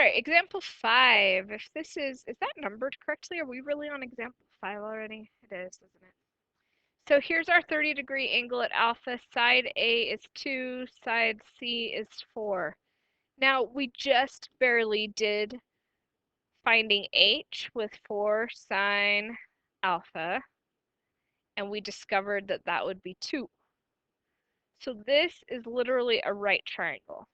right, example 5. If this is that numbered correctly? Are we really on example 5 already? It is, isn't it? So here's our 30-degree angle at alpha. Side A is 2, side C is 4. Now, we just barely did finding H with 4 sine alpha, and we discovered that that would be 2. So this is literally a right triangle.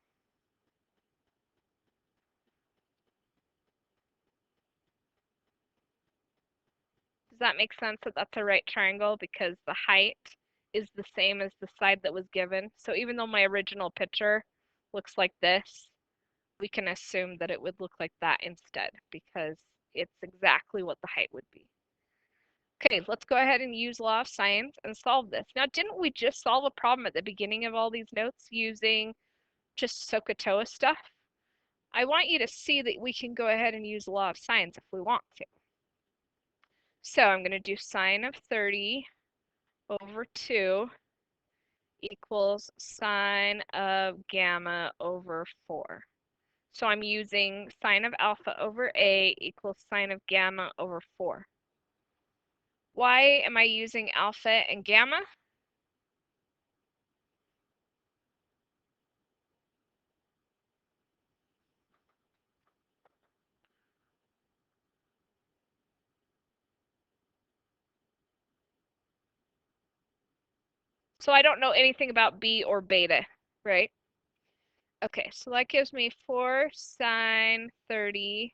Does that make sense that that's a right triangle because the height is the same as the side that was given? So even though my original picture looks like this, we can assume that it would look like that instead because it's exactly what the height would be. Okay, let's go ahead and use law of sines and solve this. Now, didn't we just solve a problem at the beginning of all these notes using just SOHCAHTOA stuff? I want you to see that we can go ahead and use law of sines if we want to. So I'm going to do sine of 30 over 2 equals sine of gamma over 4. So I'm using sine of alpha over A equals sine of gamma over 4. Why am I using alpha and gamma? So I don't know anything about B or beta, right? Okay, so that gives me 4 sine 30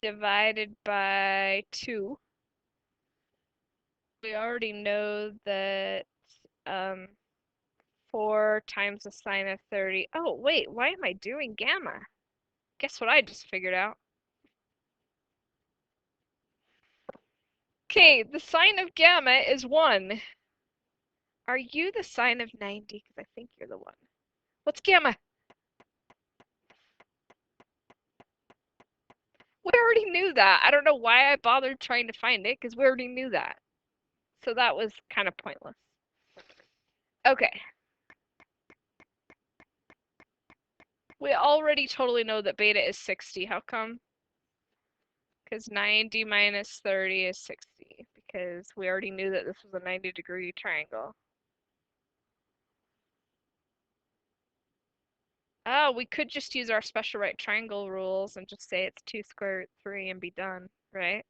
divided by 2. We already know that 4 times the sine of 30. Oh, wait, why am I doing gamma? Guess what I just figured out? Okay, the sine of gamma is 1. Are you the sine of 90? Because I think you're the one. What's gamma? We already knew that. I don't know why I bothered trying to find it, because we already knew that. So that was kind of pointless. Okay. We already totally know that beta is 60. How come? Because 90 minus 30 is 60. Because we already knew that this was a 90-degree triangle. Oh, we could just use our special right triangle rules and just say it's 2 square root 3 and be done, right?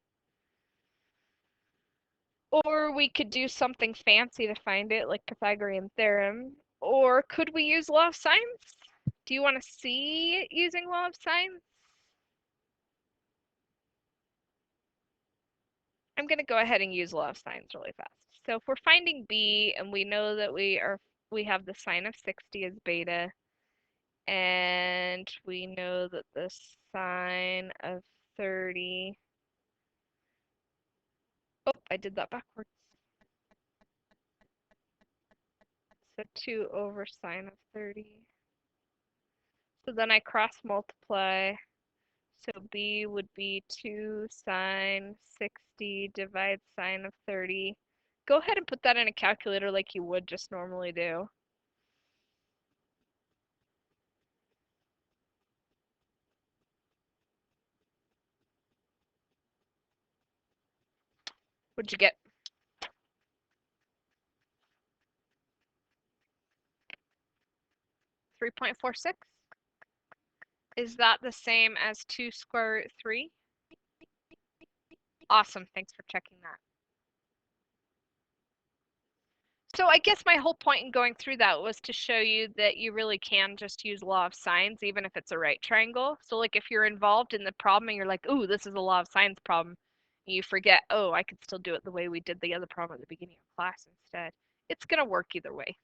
Or we could do something fancy to find it, like Pythagorean theorem. Or could we use law of sines? Do you want to see using law of sines? I'm going to go ahead and use law of sines really fast. So if we're finding B and we know that we have the sine of 60 as beta, and we know that the sine of 30, oh, I did that backwards. So 2 over sine of 30. So then I cross multiply. So B would be 2 sine 60 divided sine of 30. Go ahead and put that in a calculator like you would just normally do. What'd you get? 3.46? Is that the same as 2 square root 3? Awesome, thanks for checking that. So I guess my whole point in going through that was to show you that you really can just use law of sines, even if it's a right triangle. So like if you're involved in the problem and you're like, ooh, this is a law of sines problem, you forget, oh, I could still do it the way we did the other problem at the beginning of class instead. It's going to work either way.